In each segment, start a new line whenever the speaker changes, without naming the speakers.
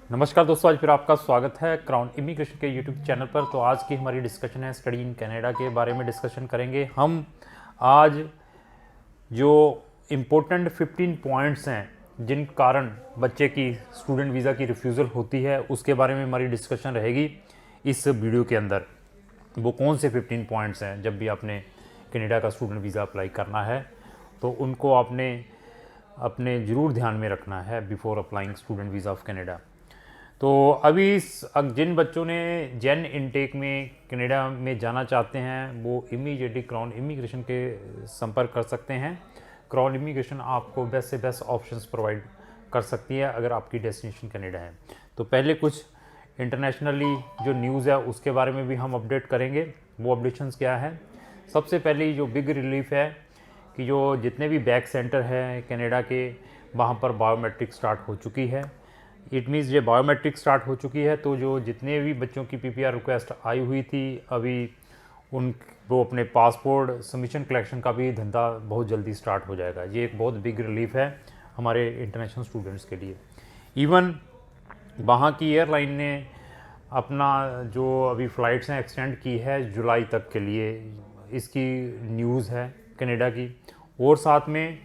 नमस्कार दोस्तों, आज फिर आपका स्वागत है क्राउन इमिग्रेशन के यूट्यूब चैनल पर। तो आज की हमारी डिस्कशन है स्टडी इन कनाडा के बारे में डिस्कशन करेंगे हम। आज जो इम्पोर्टेंट 15 पॉइंट्स हैं जिन कारण बच्चे की स्टूडेंट वीज़ा की रिफ्यूज़ल होती है उसके बारे में हमारी डिस्कशन रहेगी इस वीडियो के अंदर। वो कौन से 15 पॉइंट्स हैं जब भी आपने कनाडा का स्टूडेंट वीज़ा अप्लाई करना है तो उनको आपने अपने ज़रूर ध्यान में रखना है before applying student visa of Canada. तो अभी जिन बच्चों ने जेन इनटेक में कनाडा में जाना चाहते हैं वो इमीडिएटली क्राउन इमिग्रेशन के संपर्क कर सकते हैं। क्राउन इमिग्रेशन आपको बेस्ट से बेस्ट ऑप्शंस प्रोवाइड कर सकती है अगर आपकी डेस्टिनेशन कनाडा है। तो पहले कुछ इंटरनेशनली जो न्यूज़ है उसके बारे में भी हम अपडेट करेंगे। वो अपडेशंस क्या है? सबसे पहले जो बिग रिलीफ है कि जो जितने भी बैक सेंटर हैं कनाडा के वहाँ पर बायोमेट्रिक स्टार्ट हो चुकी है। इट मीन्स ये बायोमेट्रिक स्टार्ट हो चुकी है तो जो जितने भी बच्चों की पीपीआर रिक्वेस्ट आई हुई थी अभी उन वो अपने पासपोर्ट सबमिशन कलेक्शन का भी धंधा बहुत जल्दी स्टार्ट हो जाएगा। ये एक बहुत बिग रिलीफ है हमारे इंटरनेशनल स्टूडेंट्स के लिए। इवन वहाँ की एयरलाइन ने अपना जो अभी फ़्लाइट्स हैं एक्सटेंड की है जुलाई तक के लिए, इसकी न्यूज़ है कनाडा की। और साथ में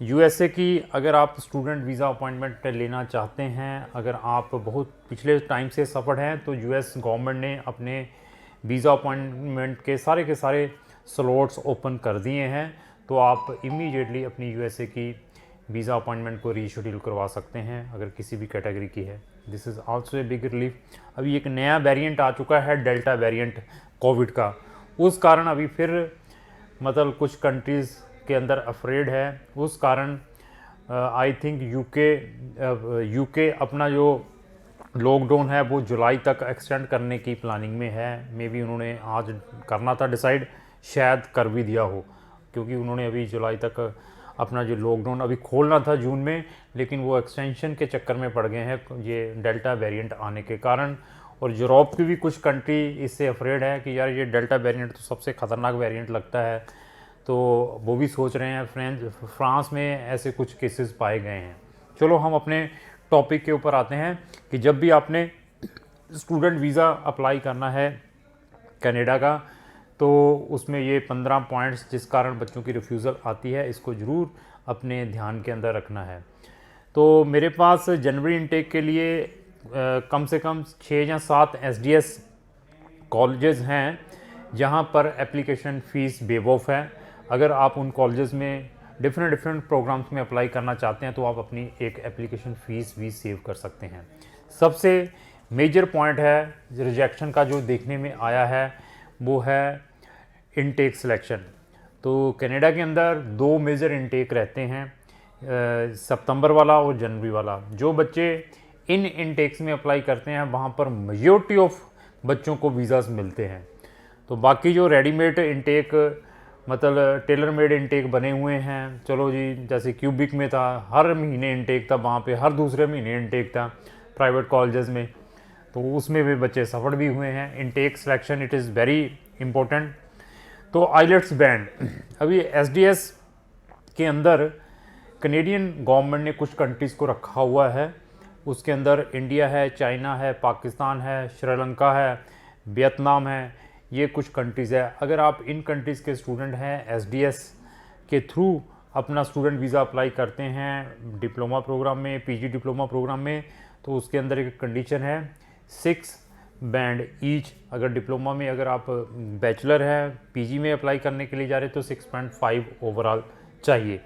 यूएसए की अगर आप स्टूडेंट वीज़ा अपॉइंटमेंट लेना चाहते हैं, अगर आप बहुत पिछले टाइम से सफ़र हैं तो यूएस गवर्नमेंट ने अपने वीज़ा अपॉइंटमेंट के सारे स्लॉट्स ओपन कर दिए हैं। तो आप इमीडिएटली अपनी यूएसए की वीज़ा अपॉइंटमेंट को रीशेड्यूल करवा सकते हैं अगर किसी भी कैटेगरी की है। This is also a big relief. अभी एक नया वेरिएंट आ चुका है डेल्टा वेरिएंट कोविड का, उस कारण अभी फिर मतलब कुछ कंट्रीज़ के अंदर अफ्रेड है। उस कारण आई थिंक यूके अपना जो लॉकडाउन है वो जुलाई तक एक्सटेंड करने की प्लानिंग में है। मे बी उन्होंने आज करना था डिसाइड, शायद कर भी दिया हो, क्योंकि उन्होंने अभी जुलाई तक अपना जो लॉकडाउन अभी खोलना था जून में, लेकिन वो एक्सटेंशन के चक्कर में पड़ गए हैं ये डेल्टा वेरिएंट आने के कारण। और यूरोप की भी कुछ कंट्री इससे अफ्रेड है कि यार ये डेल्टा वेरिएंट तो सबसे ख़तरनाक वेरिएंट लगता है, तो वो भी सोच रहे हैं। फ्रांस में ऐसे कुछ केसेस पाए गए हैं। चलो हम अपने टॉपिक के ऊपर आते हैं कि जब भी आपने स्टूडेंट वीज़ा अप्लाई करना है कनाडा का तो उसमें ये 15 पॉइंट्स जिस कारण बच्चों की रिफ्यूज़ल आती है इसको ज़रूर अपने ध्यान के अंदर रखना है। तो मेरे पास जनवरी इनटेक के लिए कम से कम 6 या 7 एसडीएस कॉलेजेस हैं जहां पर एप्लीकेशन फ़ीस वेव ऑफ है। अगर आप उन कॉलेजेस में डिफरेंट प्रोग्राम्स में अप्लाई करना चाहते हैं तो आप अपनी एक एप्लीकेशन फ़ीस भी सेव कर सकते हैं। सबसे मेजर पॉइंट है रिजेक्शन का जो देखने में आया है वो है इनटेक सिलेक्शन। तो कनाडा के अंदर 2 मेजर इनटेक रहते हैं, सितंबर वाला और जनवरी वाला। जो बच्चे इन इनटेक्स में अप्लाई करते हैं वहाँ पर मेजॉरिटी ऑफ बच्चों को वीज़ास मिलते हैं। तो बाकी जो रेडीमेड इनटेक मतलब टेलर मेड इनटेक बने हुए हैं, चलो जी जैसे क्यूबिक में था हर महीने इनटेक था, वहाँ पे हर दूसरे महीने इनटेक था प्राइवेट कॉलेजेस में, तो उसमें भी बच्चे सफल भी हुए हैं। Intake selection it is very important. तो आइलेट्स बैंड अभी एसडीएस के अंदर कनेडियन गवर्नमेंट ने कुछ कंट्रीज़ को रखा हुआ है। उसके अंदर इंडिया है, चाइना है, पाकिस्तान है, श्रीलंका है, वियतनाम है, ये कुछ कंट्रीज़ है। अगर आप इन कंट्रीज़ के स्टूडेंट हैं एसडीएस के थ्रू अपना स्टूडेंट वीज़ा अप्लाई करते हैं डिप्लोमा प्रोग्राम में, पीजी डिप्लोमा प्रोग्राम में, तो उसके अंदर एक कंडीशन है 6 बैंड ईच। अगर डिप्लोमा में अगर आप बैचलर है, पीजी में अप्लाई करने के लिए जा रहे तो 6.5 ओवरऑल चाहिए।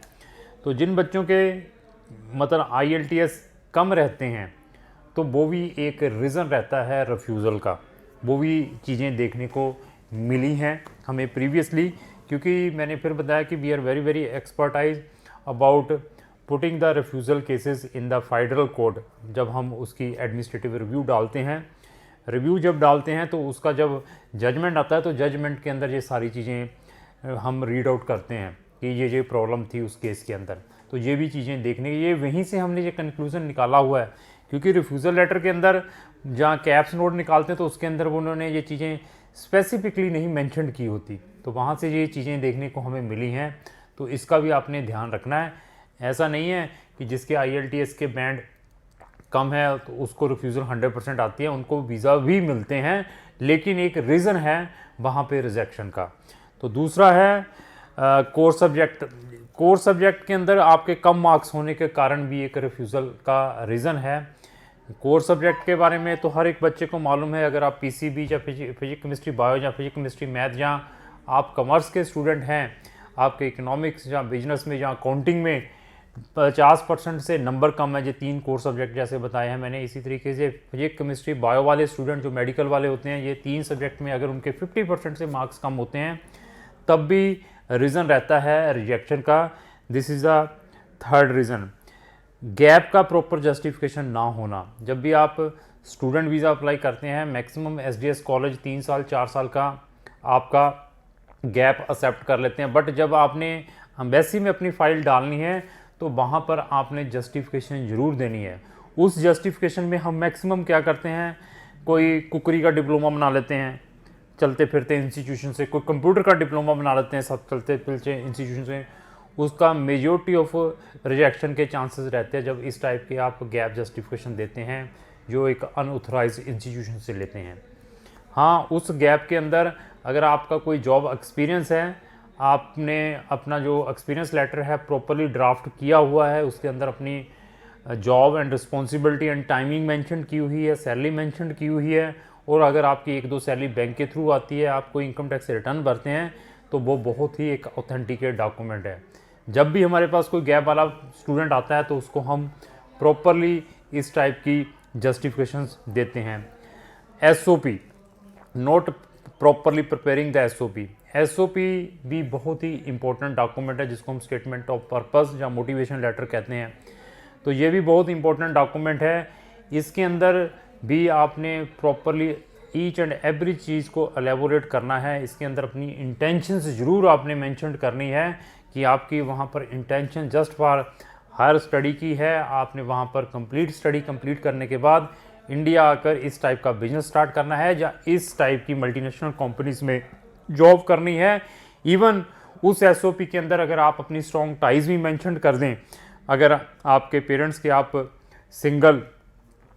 तो जिन बच्चों के मतलब आईएलटीएस कम रहते हैं तो वो भी एक रीज़न रहता है रिफ्यूज़ल का। वो भी चीज़ें देखने को मिली हैं हमें प्रीवियसली, क्योंकि मैंने फिर बताया कि we are very expertise about putting the refusal cases in the federal court. जब हम उसकी एडमिनिस्ट्रेटिव रिव्यू डालते हैं, जब डालते हैं तो उसका जब जजमेंट आता है तो जजमेंट के अंदर ये सारी चीज़ें हम रीड आउट करते हैं कि ये प्रॉब्लम थी उस केस के अंदर। तो ये भी चीज़ें देखने की, ये वहीं से हमने ये कंक्लूज़न निकाला हुआ है, क्योंकि रिफ्यूज़ल लेटर के अंदर जहाँ कैप्स नोट निकालते हैं तो उसके अंदर उन्होंने ये चीज़ें स्पेसिफिकली नहीं मेंशन की होती, तो वहाँ से ये चीज़ें देखने को हमें मिली हैं। तो इसका भी आपने ध्यान रखना है। ऐसा नहीं है कि जिसके आईएलटीएस के बैंड कम है तो उसको रिफ्यूज़ल 100% आती है, उनको वीज़ा भी मिलते हैं, लेकिन एक रीज़न है वहाँ पे रिजेक्शन का। तो दूसरा है कोर सब्जेक्ट। कोर सब्जेक्ट के अंदर आपके कम मार्क्स होने के कारण भी एक रिफ्यूज़ल का रीज़न है। कोर सब्जेक्ट के बारे में तो हर एक बच्चे को मालूम है, अगर आप पीसीबी या फिजिक्स केमिस्ट्री बायो या फिजिक्स केमिस्ट्री मैथ या आप कॉमर्स के स्टूडेंट हैं, आपके इकोनॉमिक्स या बिजनेस में या अकाउंटिंग में 50% से नंबर कम है, ये 3 कोर सब्जेक्ट जैसे बताए हैं मैंने। इसी तरीके से फिजिक्स केमिस्ट्री बायो वाले स्टूडेंट जो मेडिकल वाले होते हैं, ये 3 सब्जेक्ट में अगर उनके 50% से मार्क्स कम होते हैं तब भी रीज़न रहता है रिजेक्शन का। This is the third reason. Gap का प्रॉपर जस्टिफिकेशन ना होना। जब भी आप स्टूडेंट वीज़ा अप्लाई करते हैं, मैक्सिमम एसडीएस कॉलेज 3 साल 4 साल का आपका गैप एक्सेप्ट कर लेते हैं, बट जब आपने एम्बेसी में अपनी फ़ाइल डालनी है तो वहाँ पर आपने जस्टिफिकेशन ज़रूर देनी है। उस जस्टिफिकेशन में हम मैक्सिमम क्या करते हैं, कोई कुकरी का डिप्लोमा बना लेते हैं चलते फिरते इंस्टीट्यूशन से, कोई कंप्यूटर का डिप्लोमा बना लेते हैं सब चलते फिरते इंस्टीट्यूशन से। उसका मेजॉरिटी ऑफ रिजेक्शन के चांसेस रहते हैं जब इस टाइप के आप गैप जस्टिफिकेशन देते हैं जो एक अनऑथराइज्ड इंस्टीट्यूशन से लेते हैं। हाँ, उस गैप के अंदर अगर आपका कोई जॉब एक्सपीरियंस है, आपने अपना जो एक्सपीरियंस लेटर है प्रॉपरली ड्राफ्ट किया हुआ है, उसके अंदर अपनी job and responsibility and timing mention की हुई है, सैलरी मेंशन की हुई है, और अगर आपकी 1-2 सैलरी बैंक के थ्रू आती है, आप कोई इनकम टैक्स रिटर्न भरते हैं, तो वो बहुत ही एक ऑथेंटिकेट डॉक्यूमेंट है। जब भी हमारे पास कोई गैप वाला स्टूडेंट आता है तो उसको हम प्रॉपरली इस टाइप की जस्टिफिकेशंस देते हैं। SOP, not properly preparing the SOP. SOP भी बहुत ही इंपॉर्टेंट डॉक्यूमेंट है जिसको हम स्टेटमेंट ऑफ पर्पस या मोटिवेशन लेटर कहते हैं। तो ये भी बहुत इंपॉर्टेंट डॉक्यूमेंट है। इसके अंदर भी आपने प्रॉपरली ईच एंड एवरी चीज़ को एलेबोरेट करना है। इसके अंदर अपनी इंटेंशंस ज़रूर आपने मेंशन करनी है कि आपकी वहाँ पर intention just for higher study की है, आपने वहाँ पर कंप्लीट स्टडी कंप्लीट करने के बाद इंडिया आकर इस टाइप का बिजनेस स्टार्ट करना है या इस टाइप की मल्टीनेशनल कंपनीज में जॉब करनी है। इवन उस एसओपी के अंदर अगर आप अपनी स्ट्रॉन्ग टाइज भी मेंशन कर दें, अगर आपके पेरेंट्स के आप सिंगल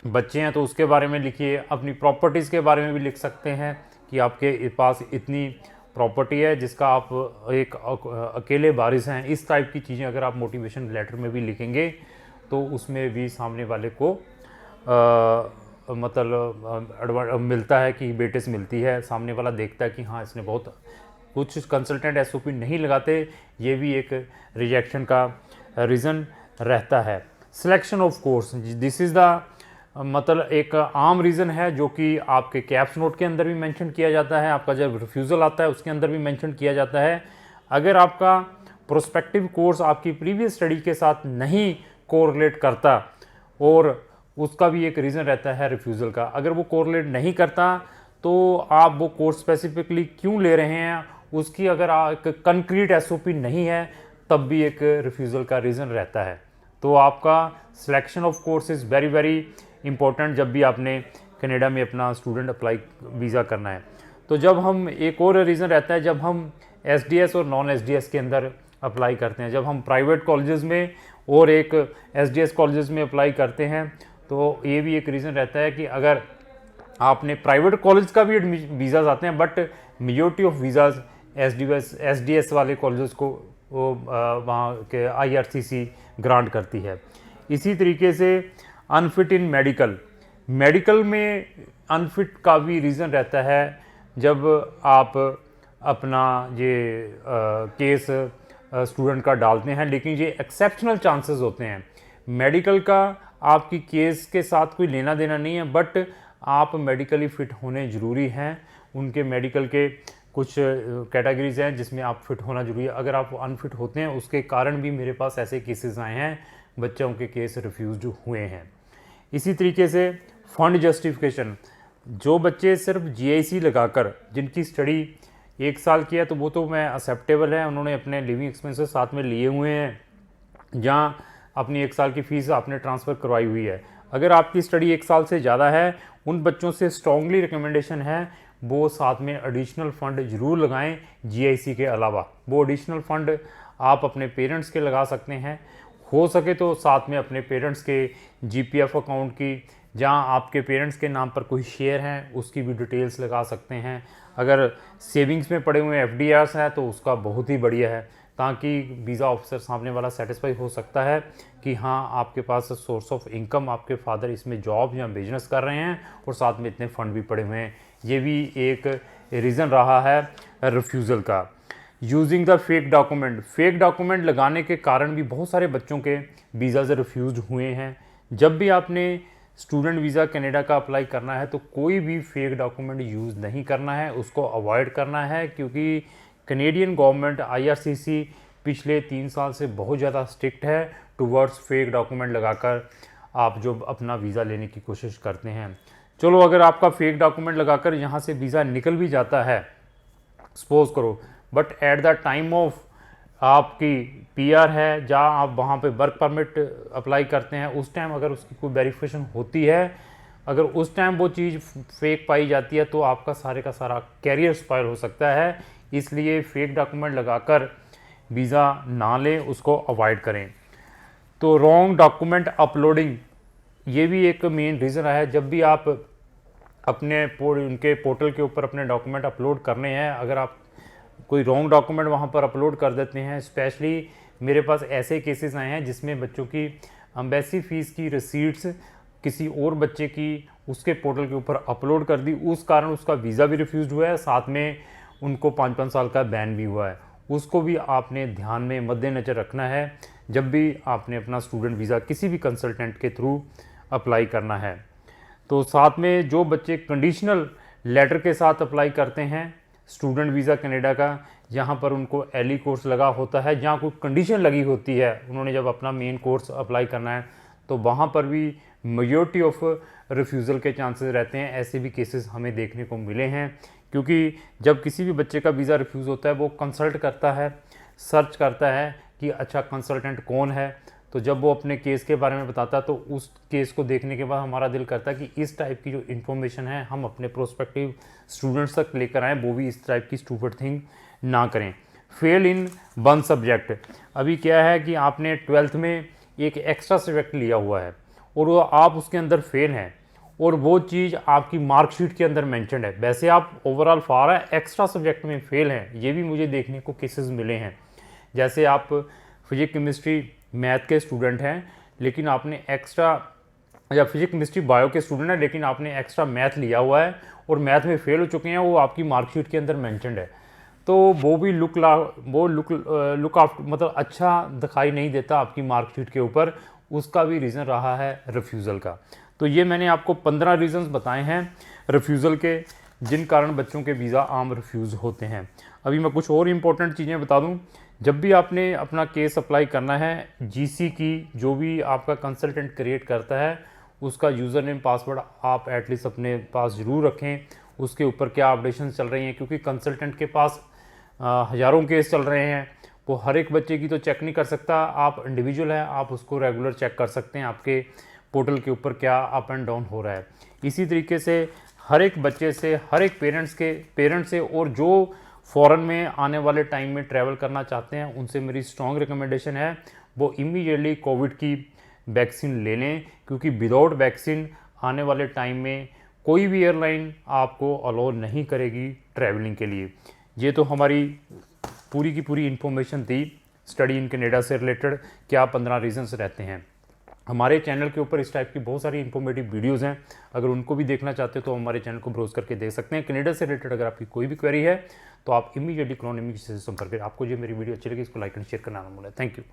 बच्चे हैं तो उसके बारे में लिखिए, अपनी प्रॉपर्टीज़ के बारे में भी लिख सकते हैं कि आपके पास इतनी प्रॉपर्टी है जिसका आप एक अकेले वारिस हैं। इस टाइप की चीज़ें अगर आप मोटिवेशन लेटर में भी लिखेंगे तो उसमें भी सामने वाले को मतलब मिलता है कि बेटे से मिलती है, सामने वाला देखता है कि हाँ इसने बहुत कुछ। कंसल्टेंट एसओपी नहीं लगाते, ये भी एक रिजेक्शन का रीज़न रहता है। Selection of course, this is the मतलब एक आम रीज़न है जो कि आपके कैप्स नोट के अंदर भी मेंशन किया जाता है, आपका जब रिफ्यूज़ल आता है उसके अंदर भी मेंशन किया जाता है। अगर आपका प्रोस्पेक्टिव कोर्स आपकी प्रीवियस स्टडी के साथ नहीं कोरिलेट करता, और उसका भी एक रीज़न रहता है रिफ्यूज़ल का। अगर वो कोरिलेट नहीं करता तो आप वो कोर्स स्पेसिफिकली क्यों ले रहे हैं, उसकी अगर एक कंक्रीट एसओपी नहीं है तब भी एक रिफ्यूज़ल का रीज़न रहता है। तो आपका selection of course is very very important जब भी आपने कनाडा में अपना स्टूडेंट अप्लाई वीज़ा करना है। तो जब हम एक और रीज़न रहता है जब हम एसडीएस और नॉन एसडीएस के अंदर अप्लाई करते हैं, जब हम प्राइवेट कॉलेजेस में और एक एसडीएस कॉलेजेस में अप्लाई करते हैं तो ये भी एक रीज़न रहता है कि अगर आपने प्राइवेट कॉलेज का भी वीज़ाज आते हैं, but majority of visas SDS वाले कॉलेजेस को वहाँ के आईआरसीसी ग्रांट करती है। इसी तरीके से अनफिट इन मेडिकल में अनफिट का भी रीज़न रहता है जब आप अपना ये केस स्टूडेंट का डालते हैं, लेकिन ये एक्सेप्शनल चांसेस होते हैं। मेडिकल का आपकी केस के साथ कोई लेना देना नहीं है, बट आप मेडिकली फ़िट होने ज़रूरी हैं। उनके मेडिकल के कुछ कैटेगरीज हैं जिसमें आप फिट होना जरूरी है। अगर आप अनफिट होते हैं, उसके कारण भी मेरे पास ऐसे केसेस आए हैं, बच्चों के केस रिफ्यूज़ हुए हैं। इसी तरीके से फ़ंड जस्टिफिकेशन, जो बच्चे सिर्फ जीआईसी लगाकर जिनकी स्टडी 1 साल की है तो वो तो मैं एक्सेप्टेबल है, उन्होंने अपने लिविंग एक्सपेंसेस साथ में लिए हुए हैं, जहाँ अपनी 1 साल की फ़ीस आपने ट्रांसफ़र करवाई हुई है। अगर आपकी स्टडी 1 साल से ज़्यादा है, उन बच्चों से स्ट्रॉन्गली रिकमेंडेशन है वो साथ में एडिशनल फ़ंड ज़रूर लगाएं जीआईसी के अलावा। वो एडिशनल फ़ंड आप अपने पेरेंट्स के लगा सकते हैं, हो सके तो साथ में अपने पेरेंट्स के जीपीएफ अकाउंट की, जहां आपके पेरेंट्स के नाम पर कोई शेयर हैं उसकी भी डिटेल्स लगा सकते हैं। अगर सेविंग्स में पड़े हुए एफडीआर्स हैं तो उसका बहुत ही बढ़िया है, ताकि वीज़ा ऑफिसर सामने वाला सेटिस्फाई हो सकता है कि हाँ आपके पास सोर्स ऑफ इनकम, आपके फादर इसमें जॉब या बिजनेस कर रहे हैं और साथ में इतने फंड भी पड़े हुए हैं। ये भी एक रीज़न रहा है रिफ्यूज़ल का। यूजिंग द फेक डॉक्यूमेंट लगाने के कारण भी बहुत सारे बच्चों के वीज़ा से रिफ्यूज़ हुए हैं। जब भी आपने स्टूडेंट वीज़ा कनाडा का अप्लाई करना है तो कोई भी फेक डॉक्यूमेंट यूज़ नहीं करना है, उसको अवॉइड करना है, क्योंकि कनेडियन गवर्नमेंट IRCC पिछले 3 साल से बहुत ज़्यादा स्ट्रिक्ट है टुवर्ड्स फेक डॉक्यूमेंट लगाकर आप जो अपना वीज़ा लेने की कोशिश करते हैं। चलो, अगर आपका फेक डॉक्यूमेंट लगाकर यहाँ से वीज़ा निकल भी जाता है, सपोज करो, but at the time of आपकी PR है, जहाँ आप वहाँ पे वर्क परमिट अप्लाई करते हैं, उस टाइम अगर उसकी कोई वेरिफिकेशन होती है, अगर उस टाइम वो चीज़ फेक पाई जाती है तो आपका सारे का सारा कैरियर स्पॉइल हो सकता है। इसलिए फेक डॉक्यूमेंट लगाकर वीज़ा ना लें, उसको अवॉइड करें। तो रॉन्ग डॉक्यूमेंट अपलोडिंग, ये भी एक मेन रीज़न है। जब भी आप अपने उनके पोर्टल के ऊपर अपने डॉक्यूमेंट अपलोड करने हैं, अगर आप कोई रॉन्ग डॉक्यूमेंट वहाँ पर अपलोड कर देते हैं, स्पेशली मेरे पास ऐसे केसेस आए हैं जिसमें बच्चों की एम्बेसी फ़ीस की रिसीट्स किसी और बच्चे की उसके पोर्टल के ऊपर अपलोड कर दी, उस कारण उसका वीज़ा भी रिफ्यूज़ हुआ है, साथ में उनको 5-5 साल का बैन भी हुआ है। उसको भी आपने ध्यान में मद्देनज़र रखना है जब भी आपने अपना स्टूडेंट वीज़ा किसी भी कंसल्टेंट के थ्रू अप्लाई करना है। तो साथ में जो बच्चे कंडीशनल लेटर के साथ अप्लाई करते हैं स्टूडेंट वीज़ा कनाडा का, जहाँ पर उनको एली कोर्स लगा होता है, जहाँ कोई कंडीशन लगी होती है, उन्होंने जब अपना मेन कोर्स अप्लाई करना है तो वहाँ पर भी मेजॉरिटी ऑफ रिफ्यूज़ल के चांसेस रहते हैं। ऐसे भी केसेस हमें देखने को मिले हैं, क्योंकि जब किसी भी बच्चे का वीज़ा रिफ्यूज़ होता है वो कंसल्ट करता है, सर्च करता है कि अच्छा कंसल्टेंट कौन है। तो जब वो अपने केस के बारे में बताता है तो उस केस को देखने के बाद हमारा दिल करता है कि इस टाइप की जो इन्फॉर्मेशन है हम अपने प्रोस्पेक्टिव स्टूडेंट्स तक लेकर आएँ, वो भी इस टाइप की स्टूपिड थिंग ना करें। फेल इन वन सब्जेक्ट, अभी क्या है कि आपने 12th में एक एक्स्ट्रा सब्जेक्ट लिया हुआ है और वो आप उसके अंदर फेल हैं और वो चीज़ आपकी मार्कशीट के अंदर मेंशन्ड है, वैसे आप ओवरऑल फार है, एक्स्ट्रा सब्जेक्ट में फेल हैं। ये भी मुझे देखने को केसेस मिले हैं। जैसे आप फिजिक्स केमिस्ट्री मैथ के स्टूडेंट हैं लेकिन आपने एक्स्ट्रा, या फिजिक्स केमिस्ट्री बायो के स्टूडेंट हैं लेकिन आपने एक्स्ट्रा मैथ लिया हुआ है और मैथ में फेल हो चुके हैं, वो आपकी मार्कशीट के अंदर मेंशन्ड है। तो वो भी लुक आफ्टर मतलब अच्छा दिखाई नहीं देता आपकी मार्कशीट के ऊपर, उसका भी रीज़न रहा है रिफ्यूज़ल का। तो ये मैंने आपको 15 रीज़न्स बताए हैं रिफ्यूज़ल के, जिन कारण बच्चों के वीज़ा आम रिफ्यूज़ होते हैं। अभी मैं कुछ और इम्पोर्टेंट चीज़ें बता दूं। जब भी आपने अपना केस अप्लाई करना है, GC की जो भी आपका कंसल्टेंट क्रिएट करता है उसका यूज़र नेम पासवर्ड आप एटलीस्ट अपने पास ज़रूर रखें, उसके ऊपर क्या अपडेशन चल रही हैं, क्योंकि कंसल्टेंट के पास हज़ारों केस चल रहे हैं, वो हर एक बच्चे की तो चेक नहीं कर सकता। आप इंडिविजुअल हैं, आप उसको रेगुलर चेक कर सकते हैं आपके पोर्टल के ऊपर क्या अप एंड डाउन हो रहा है। इसी तरीके से हर एक बच्चे से, हर एक पेरेंट्स से और जो फ़ॉरेन में आने वाले टाइम में ट्रैवल करना चाहते हैं उनसे मेरी स्ट्रॉन्ग रिकमेंडेशन है वो इमीडिएटली कोविड की वैक्सीन ले लें, क्योंकि विदाउट वैक्सीन आने वाले टाइम में कोई भी एयरलाइन आपको अलाउ नहीं करेगी ट्रैवलिंग के लिए। ये तो हमारी पूरी की पूरी इन्फॉर्मेशन थी स्टडी इन कनाडा से रिलेटेड, क्या 15 रीजंस रहते हैं। हमारे चैनल के ऊपर इस टाइप की बहुत सारी इन्फॉर्मेटिव वीडियोज़ हैं, अगर उनको भी देखना चाहते हो तो हमारे चैनल को ब्राउज करके देख सकते हैं। कनाडा से रिलेटेड अगर आपकी कोई भी क्वेरी है तो आप इमीडिएटली क्राउन इमिग्रेशन से संपर्क करें। आपको जो मेरी वीडियो अच्छी लगी इसको लाइक एंड शेयर करना ना भूलें। Thank you.